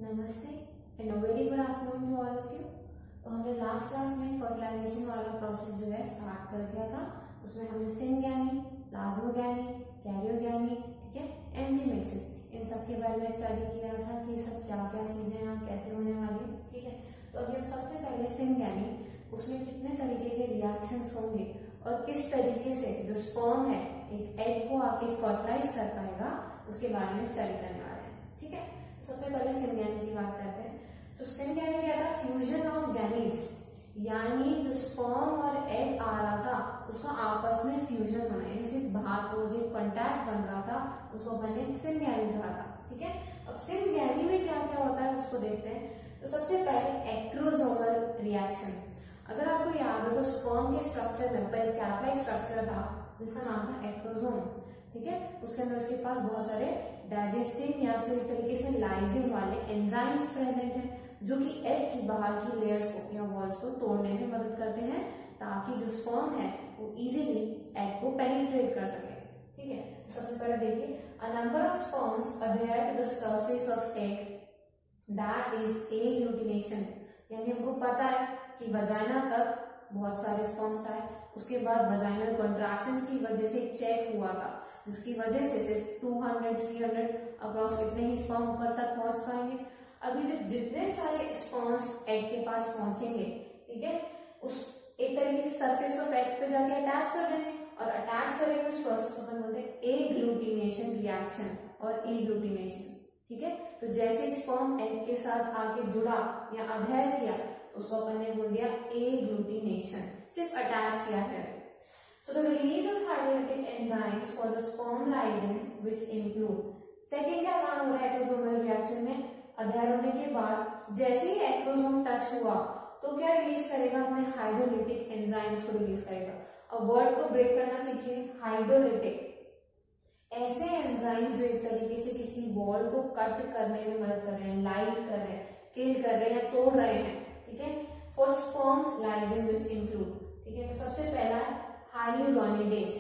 नमस्ते and very good afternoon to all of you. तो हमने लास्ट क्लास में फर्टिलाइजेशन वाला प्रोसेस जो है स्टार्ट कर दिया था। उसमें हमने सिनगैमी, प्लाज्मोगैमी, कैरियोगैमी, ठीक है, एंजीमेक्सिस, इन सब के बारे में स्टडी किया था कि सब क्या क्या चीजें हैं, कैसे होने वाली है, ठीक है। तो अभी हम सबसे पहले सिनगैमी, उसमें कितने तरीके के रिएक्शंस होंगे और किस तरीके से जो स्पर्म है एक एग को आके फर्टिलाइज कर पाएगा, उसके बारे में स्टडी करने वाले हैं, ठीक है। सबसे पहले सिनगैमी की बात करते हैं। तो सिनगैमी क्या था? फ्यूजन ऑफ गैमीट्स, यानी जो स्पर्म और एग आ रहा था उसका आपस में फ्यूजन होना, यानी सिर्फ बाहर को जो कांटेक्ट बन रहा था उसको मैंने सिनगैमी कहा था, ठीक है। अब सिनगैमी में क्या क्या होता है उसको देखते हैं। तो सबसे पहले एक्रोसोमल रिएक्शन। अगर आपको याद हो तो स्पर्म के स्ट्रक्चर में ऊपर कैप्लाइड स्ट्रक्चर था जिसका नाम था एक्रोसोम, ठीक है। उसके अंदर उसके पास बहुत सारे डाइजेस्टिंग या फिर एक तरीके से लाइजिंग वाले एंजाइम्स प्रेजेंट हैं जो कि एग की बाहर की लेयर्स को या वॉल्स को तोड़ने में मदद करते हैं ताकि जो स्पर्म है वो इजीली एग को पेनिट्रेट कर सके, ठीक है। तो सबसे पहले देखिए, a number of sperms adhere to the surface of egg, that is agglutination. यानी हमको पता है कि वजाइना तक बहुत सारे स्पर्म्स आए, उसके बाद वजाइनल कॉन्ट्रैक्शंस की वजह से चेक हुआ था जिसकी वजह से सिर्फ 200-300 अप्रॉक्स कितने ही स्पर्म ऊपर तक पहुंच पाएंगे। अभी जब जितने सारे स्पर्म्स एग के पास पहुंचेंगे, ठीक है, उस एक तरीके से सरफेस ऑफ एग पे जाके अटैच कर देंगे और अटैच करेंगे उस प्रोसेस को अपन बोलते हैं एग्लूटिनेशन रिएक्शन और एग्लूटिनेशन, ठीक है। तो जैसे स्पर्म एग के साथ आके जुड़ा या अधेयर किया उसको अपन ने बोल दिया एग्लूटिनेशन, सिर्फ अटैच किया है। So the release of hydrolytic enzymes for the sperm lysins which include, second क्या काम हो रहा है एक्रोसोमल रिएक्शन में? अधेयर होने के बाद जैसे ही एक्रोसोम टच हुआ तो क्या रिलीज करेगा? अपने हाइड्रोलिटिक एंजाइम्स को रिलीज करेगा। अब वर्ड को ब्रेक करना सीखिए, हाइड्रोलिटिक, ऐसे एंजाइम जो एक तरीके से किसी वॉल को कट करने में मदद कर रहे हैं, लाइट कर रहे हैं, किल कर रहे हैं या तोड़ रहे हैं, ठीक है। For sperms lysine which include, ठीक है। तो सबसे पहला है हाइलुरोनिडेज,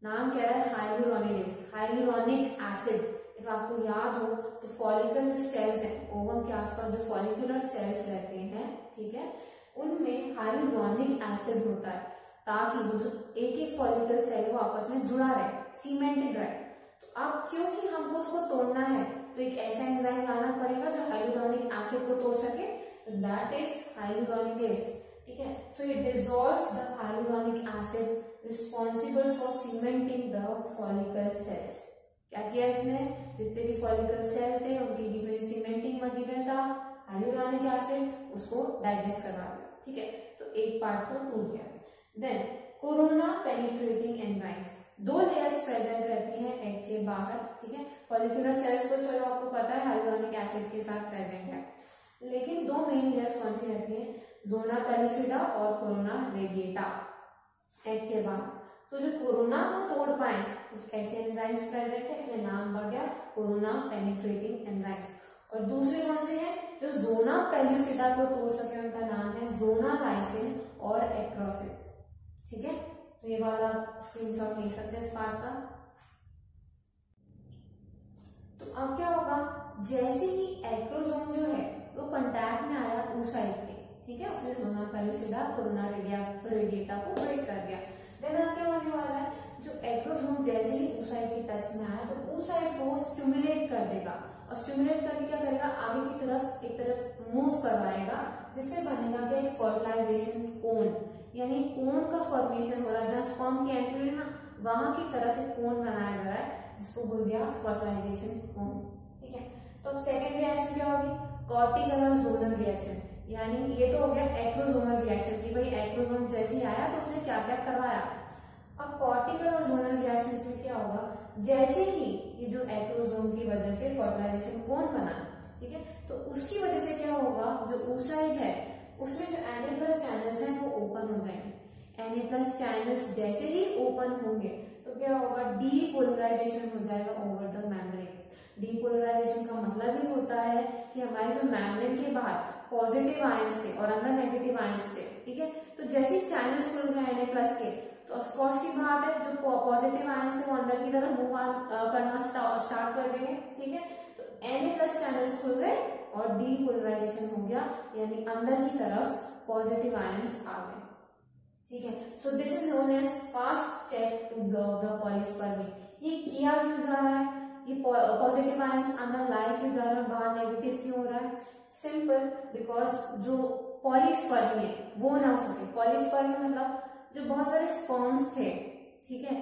नाम कह रहा है हाइलुरोनिडेज, हाइलुरोनिक एसिड। इफ आपको याद हो तो फॉलिकल जो सेल्स हैं, ओवम के आसपास जो फॉलिकुलर सेल्स रहते हैं, ठीक है, उनमें हाइलुरोनिक एसिड होता है ताकि वो जो एक एक फॉलिकल सेल वो आपस में जुड़ा रहे, सीमेंटेड रहे। तो अब क्योंकि हमको उसको तोड़ना है तो एक ऐसा एंजाइम लाना पड़ेगा जो हाइलुरोनिक एसिड को तोड़ सके, दैट इज हाइलुरोनिडेज, ठीक है। So it dissolves the hyaluronic acid responsible for cementing the follicle sales. क्या किया इसने? जितने भी फॉलिकल सेल थे उनके बीच में जो सीमेंटिंग मटेरियल था हाइलुरोनिक एसिड, उसको डाइजेस्ट करवा दिया, ठीक है। तो एक पार्ट तो टूट गया। देन कोरोना पेनिट्रेटिंग एंजाइम्स, दो लेयर्स प्रेजेंट रहती हैं एग के बाहर, ठीक है। फॉलिकुलर सेल्स तो चलो आपको पता है हाइलुरोनिक एसिड के साथ प्रेजेंट है, लेकिन दो मेन लेयर्स कौन सी रहती हैं? जोना पेलिसिडा और कोरोना रेडिएटा एग के बाहर। तो जो कोरोना को तोड़ पाए कुछ ऐसे एंजाइम्स प्रेजेंट है, इसलिए नाम बढ़ गया कोरोना पेनिट्रेटिंग एंजाइम्स। और दूसरे कौन से हैं जो जोना पेलिसिडा को तोड़ सके? उनका नाम है जोना लाइसिन और एक्रोसिन, ठीक है। तो ये वाला स्क्रीनशॉट ले सकते हैं इस पार्ट का। तो अब क्या होगा? जैसे ही एक्रोसोम जो है वो कांटेक्ट में आया oocyte के, ठीक है, उसने जोना पेलिसिडा कोरोना रेडिएटा को ब्रेक कर दिया। देन अब क्या होने वाला है? जो एक्रोसोम जैसे ही oocyte के टच में आया तो oocyte को स्टिमुलेट कर देगा और स्टिमुलेट करके क्या करेगा? आगे की तरफ एक तरफ मूव करवाएगा जिससे बनेगा क्या? एक फर्टिलाइजेशन कोन, यानी कोन का फॉर्मेशन हो रहा है। जहां स्पर्म की एंट्री हुई ना वहां की तरफ एक कोन बनाया जा रहा है जिसको बोल दिया फर्टिलाइजेशन कोन, ठीक है। तो अब सेकेंड रिएक्शन क्या होगी? कॉर्टिकल और जोनल रिएक्शन, यानी ये तो हो गया एक्रोसोमल रिएक्शन की भाई एक्रोसोम जैसे ही आया तो उसने क्या क्या करवाया। अब कॉर्टिकल और जोनल रिएक्शन में क्या होगा? जैसे ही ये जो एक्रोसोम की वजह से फर्टिलाइजेशन कोन बना, ठीक है, तो उसकी वजह से क्या होगा? जो oocyte है उसमें जो Na+ चैनल्स हैं वो ओपन हो जाएंगे। Na+ चैनल्स जैसे ही ओपन होंगे तो क्या होगा? डीपोलराइजेशन हो जाएगा ओवर द मेम्ब्रेन। डीपोलराइजेशन का मतलब ही होता है कि हमारे जो मेम्ब्रेन के बाहर पॉजिटिव आयंस थे और अंदर नेगेटिव आयंस थे, ठीक है। तो जैसे ही चैनल्स खुल गए Na+ के तो ऑफकोर्स सी बात है जो पॉजिटिव आयंस थे वो अंदर की तरफ मूव करना स्टार्ट कर देंगे, ठीक है। तो Na+ चैनल्स खुल गए और डीपोलराइजेशन हो गया, यानी अंदर की तरफ पॉजिटिव आयंस आ गए। ठीक है, so this is known as fast check to block the polyspermy. ये किया क्यों जा रहा है, ये पॉजिटिव आयंस अंदर लाए क्यों जा रहा है, बाहर नेगेटिव क्यों हो रहा है? सिंपल, बिकॉज जो पॉलीस्पर्मी है वो ना हो सके। पॉलीस्पर्मी मतलब जो बहुत सारे स्पर्म्स थे, ठीक है,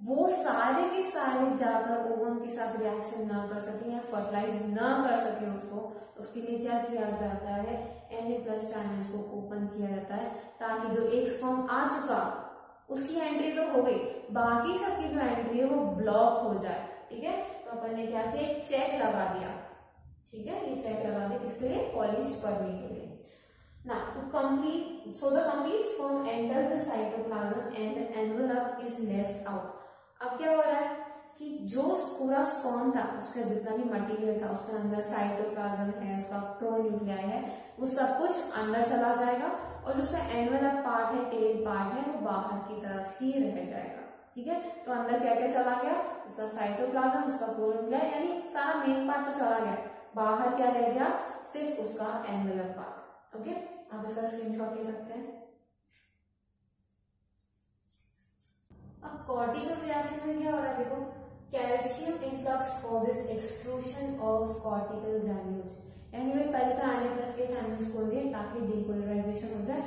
वो सारे के सारे जाकर ओवम के साथ रिएक्शन ना कर सके या फर्टिलाइज ना कर सके उसको, उसके लिए क्या किया जाता है, Na+ चैनल्स को ओपन किया जाता है, ताकि जो एक स्पर्म आ चुका उसकी एंट्री तो हो गई, बाकी सबकी जो एंट्री है वो ब्लॉक हो जाए। ठीक है, तो अपन ने क्या किया, एक चेक लगा दिया। ठीक है, ये चेक लगा दिया किसके लिए, पॉलीस्पर्मी के लिए। Now to complete, so the complete sperm enters the cytoplasm and the envelope is left out. अब क्या हो रहा है कि जो पूरा स्पर्म था, उसका जितना भी मटेरियल था, उसके अंदर साइटोप्लाज्म है, उसका प्रोन्यूक्लियाई है, वो सब कुछ अंदर चला जाएगा, और जो उसका एनवेलप पार्ट है, टेल पार्ट है, वो बाहर की तरफ ही रह जाएगा। ठीक है, तो अंदर क्या क्या चला गया, उसका साइटोप्लाज्म, उसका प्रोन्यूक्लियाई, यानी सारा मेन पार्ट तो चला गया, बाहर क्या रह गया, सिर्फ उसका एनवेलप पार्ट। ओके, आप इसका स्क्रीनशॉट ले सकते हैं। अब कॉर्टिकल रिएक्शन में क्या हो रहा है, देखो, calcium influx causes extrusion of cortical granules, यानी वे पहले तो Na+ के चैनल्स खोल दिए ताकि डीपोलराइजेशन हो जाए।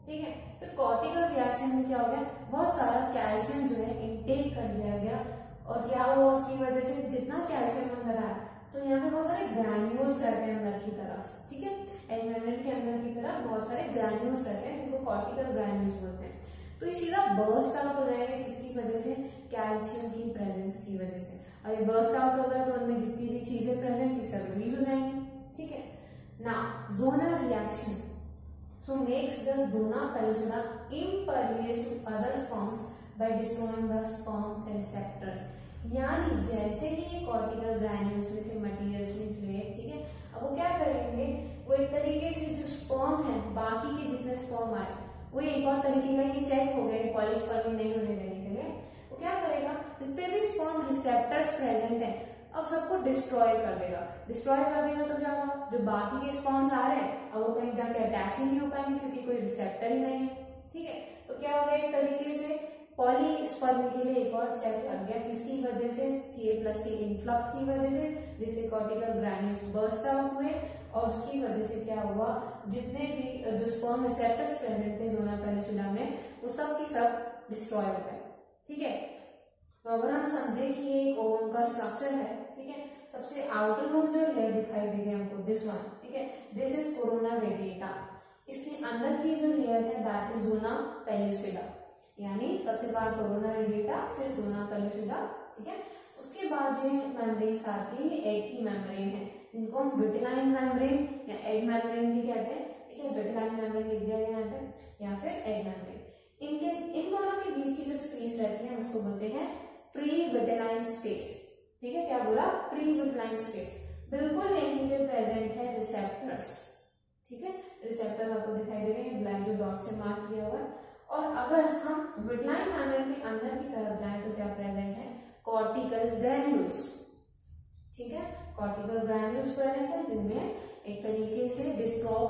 ठीक है, फिर कॉर्टिकल रिएक्शन में क्या हो गया, बहुत सारा कैल्शियम जो है इनटेक कर लिया गया, और क्या हुआ, उसकी वजह से जितना कैल्शियम अंदर आया, तो यहाँ पे बहुत सारे ग्रैन्यूल्स रहते हैं अंदर की तरफ। ठीक है, एग मेम्ब्रेन के अंदर की तरफ बहुत सारे ग्रैन्यूल्स रहते हैं, जिनको कॉर्टिकल ग्रैन्यूल्स बोलते हैं। तो ये सीधा बर्स्ट आउट हो जाएगा, किसकी वजह से, कैल्शियम की प्रेजेंस की वजह से। अब ये बर्स्ट आउट होगा तो उनमें जितनी भी चीजें प्रेजेंट थी सब रिलीज हो जाएंगी। ठीक है, ना zonal reaction so makes the zona pellucida impervious to other sperms by destroying the sperm receptors, यानी जैसे ही ये कॉर्टिकल ग्रैन्यूल्स में से मटेरियल्स निकले, ठीक है, अब वो क्या करेंगे, वो एक तरीके से जो स्पर्म है, बाकी के जितने स्पर्म आए, वो एक और तरीके का ये चेक हो गया पॉलीस्पर्मी नहीं होने देने के लिए, वो क्या करेगा, जितने भी स्पर्म रिसेप्टर्स प्रेजेंट है, अब सबको डिस्ट्रॉय कर देगा। डिस्ट्रॉय कर देगा तो क्या होगा, जो बाकी के स्पर्म्स आ रहे हैं अब वो कहीं जाके अटैच ही नहीं हो पाएंगे, क्योंकि कोई रिसेप्टर ही नहीं है। ठीक है, तो क्या हो गया, एक तरीके से पॉलीस्पर्मी के लिए एक और चेक लग गया, किसकी वजह से, Ca+ के इनफ्लक्स की वजह से, जिससे कॉर्टिकल ग्रैन्यूल्स बर्स्ट आउट हुए, और उसकी वजह से क्या हुआ, जितने भी जो स्पर्म रिसेप्टर्स प्रेजेंट थे जोना पेलुसिडा में, वो सब की सब डिस्ट्रॉय हो गए। ठीक है, तो अगर हम समझे कि ये एक ओवम का स्ट्रक्चर है, ठीक है, सबसे आउटर मोस्ट जो लेयर दिखाई दे रही है हमको, दिस वन, ठीक है, दिस इज कोरोना रेडिएटा, इसके अंदर की जो लेयर है दैट इज जोना पेलुसिडा, यानी सबसे बाहर कोरोना रेडिएटा, फिर जोना पेलुसिडा। ठीक है, उसके बाद जो मेम्ब्रेन्स आती है, एग की मेम्ब्रेन है, इनको हम विटिलाइन मेम्ब्रेन या एग मेम्ब्रेन भी कहते हैं। ठीक है, विटिलाइन मेम्ब्रेन लिख दिया गया यहाँ पे, या फिर एग मेम्ब्रेन। इन दोनों के बीच की जो स्पेस रहती है उसको बोलते हैं प्री विटिलाइन स्पेस। ठीक है, क्या बोला, प्री विटिलाइन स्पेस। बिल्कुल यहीं पे प्रेजेंट है रिसेप्टर्स। ठीक है, रिसेप्टर आपको दिखाई दे रहे हैं, ब्लैक जो डॉट से मार्क किया हुआ है। और अगर हम विटिलाइन मेम्ब्रेन के अंदर की तरफ जाएं तो क्या प्रेजेंट है, कॉर्टिकल ग्रैन्यूल्स। ठीक है, कॉर्टिकल ग्रैन्यूल्स प्रेजेंट है, जिनमें एक तरीके से डिस्ट्रॉय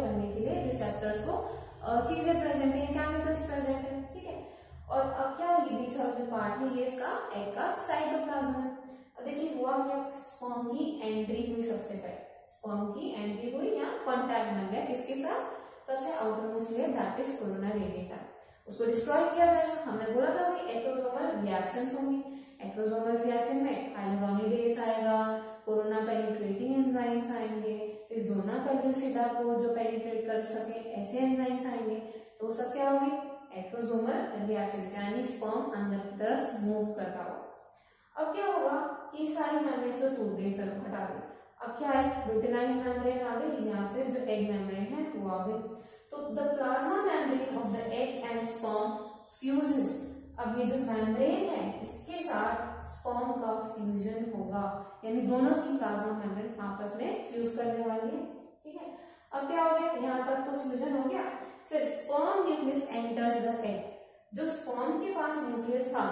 करने के लिए रिसेप्टर्स को चीजें प्रेजेंट है, केमिकल्स प्रेजेंट है। ठीक है, और अब क्या होगी, बीच वाला जो पार्ट है ये इसका एग का साइटोप्लाज्म है। अब देखिए हुआ क्या, स्पर्म की एंट्री हुई, सबसे पहले स्पर्म की एंट्री हुई, या कॉन्टैक्ट बन गया किसके साथ, सबसे outermost layer that is corona radiata, उसको डिस्ट्रॉय किया जाएगा। हमने बोला था कि एक्रोसोमल रिएक्शंस होंगी, एक्रोसोमल रिएक्शन में हाइलुरोनिडेज आएगा, कोरोना पेनिट्रेटिंग एंजाइम्स आएंगे, फिर जोना पेलुसिडा को जो पेनिट्रेट कर सके ऐसे एंजाइम्स आएंगे, तो सब क्या होगी, एक्रोसोमल रिएक्शन, यानी स्पर्म अंदर की तरफ मूव करता हो। अब क्या होगा कि सारी मेम्ब्रेन तो टूट गई, चलो हटा दो, अब क्या है, विटिलाइन मेम्ब्रेन आ गई, या फिर जो एग मेम्ब्रेन है वो आ गई। तो the plasma membrane of the egg and sperm fuses, अब ये जो मेम्ब्रेन है इसके साथ स्पर्म का फ्यूजन होगा, यानी दोनों की प्लाज्मा मेम्ब्रेन आपस में फ्यूज करने वाली है। ठीक है, अब क्या हो गया, यहाँ तक तो फ्यूजन हो गया, फिर sperm nucleus enters the egg, जो स्पर्म के पास न्यूक्लियस था,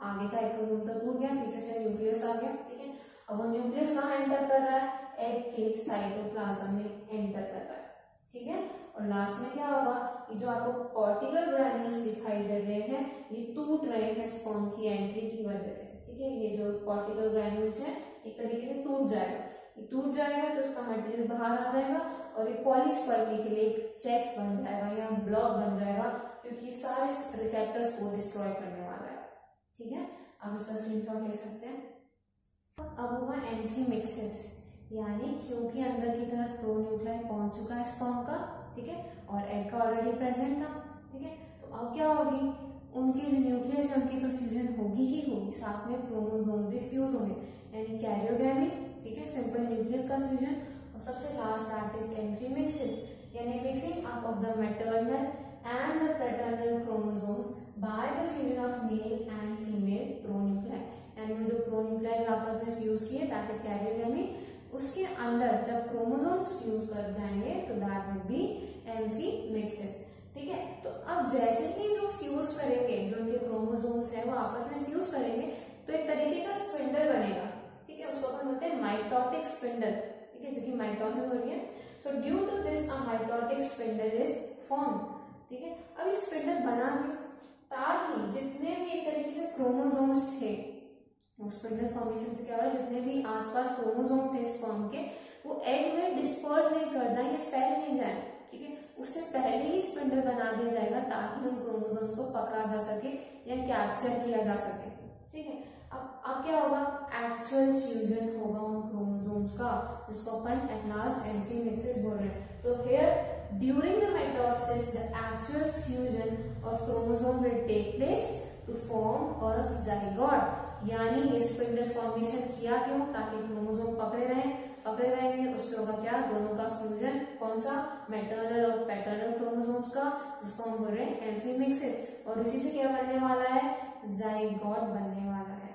आगे का एक्रोसोम तो टूट गया, पीछे से न्यूक्लियस आ गया। ठीक है, अब वो न्यूक्लियस कहाँ एंटर कर रहा है, एग के साइटोप्लाज्म में एंटर कर रहा है, ठीक है। और लास्ट में क्या होगा, ये जो आपको कॉर्टिकल ग्रैन्यूल्स दिखाई दे रहे हैं ये टूट रहे हैं स्पर्म की एंट्री की वजह से, ठीक है। ये जो कॉर्टिकल ग्रैन्यूल्स है एक तरीके से टूट जाएगा, ये टूट जाएगा तो उसका मटेरियल बाहर आ जाएगा और ये पॉलीस्पर्मी के लिए एक चेक बन जाएगा या ब्लॉक बन जाएगा, क्योंकि सारे रिसेप्टर्स को डिस्ट्रॉय करने वाला है, ठीक है। आप इसका स्क्रीनशॉट ले सकते हैं। अब होगा एम्फीमिक्सिस, यानी क्योंकि अंदर की तरफ प्रोन्यूक्लियाई पहुंच चुका है स्पर्म का, ठीक है, और एग का ऑलरेडी प्रेजेंट था, ठीक है। तो अब क्या होगी, उनकी जो न्यूक्लियस है उनकी तो फ्यूजन होगी ही होगी, साथ में क्रोमोसोम भी फ्यूज होंगे, यानी कैरियोगैमी, ठीक है, सिंपल न्यूक्लियस का फ्यूजन। और सबसे लास्ट दैट इज एम्फीमिक्सिस, यानी mixing up of the maternal and the paternal chromosomes by the fusion of male and female pronuclei, यानी वो जो प्रोन्यूक्लियाई आपस में फ्यूज किए दैट इज कैरियोगैमी, उसके अंदर जब क्रोमोसोम्स फ्यूज कर जाएंगे तो दैट वुड बी एम्फीमिक्सिस, ठीक है। तो अब जैसे ही वो फ्यूज करेंगे, जो उनके क्रोमोसोम्स है वो आपस में फ्यूज करेंगे तो एक तरीके का स्पिंडल बनेगा, ठीक है, उसको अपन बोलते हैं माइटोटिक स्पिंडल, ठीक है, क्योंकि माइटोसिस हो रही है। So due to this a mitotic spindle is form, ठीक है। अब ये स्पिंडल बना क्यों, ताकि जितने भी एक तरीके से क्रोमोसोम्स थे, स्पिंडल फॉर्मेशन से क्या हो रहा है, जितने भी आसपास क्रोमोसोम थे स्पर्म के वो एग में डिस्पर्स नहीं कर जाए या फैल नहीं जाए, ठीक है, उससे पहले ही स्पिंडल बना दिया जाएगा ताकि उन क्रोमोसोम्स को पकड़ा जा सके या कैप्चर किया जा सके, ठीक है। अब क्या होगा, एक्चुअल फ्यूजन होगा उन क्रोमोसोम्स का, जिसको अपन एट लास्ट एम्फीमिक्सिस बोल रहे हैं। So here during the mitosis the actual fusion of chromosome will take place to form a zygote, यानी ये स्पिंडल फॉर्मेशन किया क्यों, ताकि क्रोमोसोम पकड़े रहेंगे, उससे होगा क्या, दोनों का फ्यूजन, कौन सा, मैटरनल और पैटर्नल क्रोमोसोम्स का, जिसको हम बोल रहे हैं एम्फीमिक्सिस, और उसी से क्या बनने वाला है, जाइगोट बनने वाला है,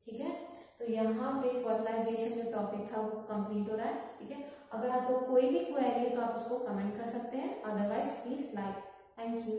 ठीक है। तो यहाँ पे फर्टिलाइजेशन जो टॉपिक था वो कंप्लीट हो रहा है, ठीक है। अगर आपको कोई भी क्वेरी है तो आप उसको कमेंट कर सकते हैं, otherwise please like. Thank you.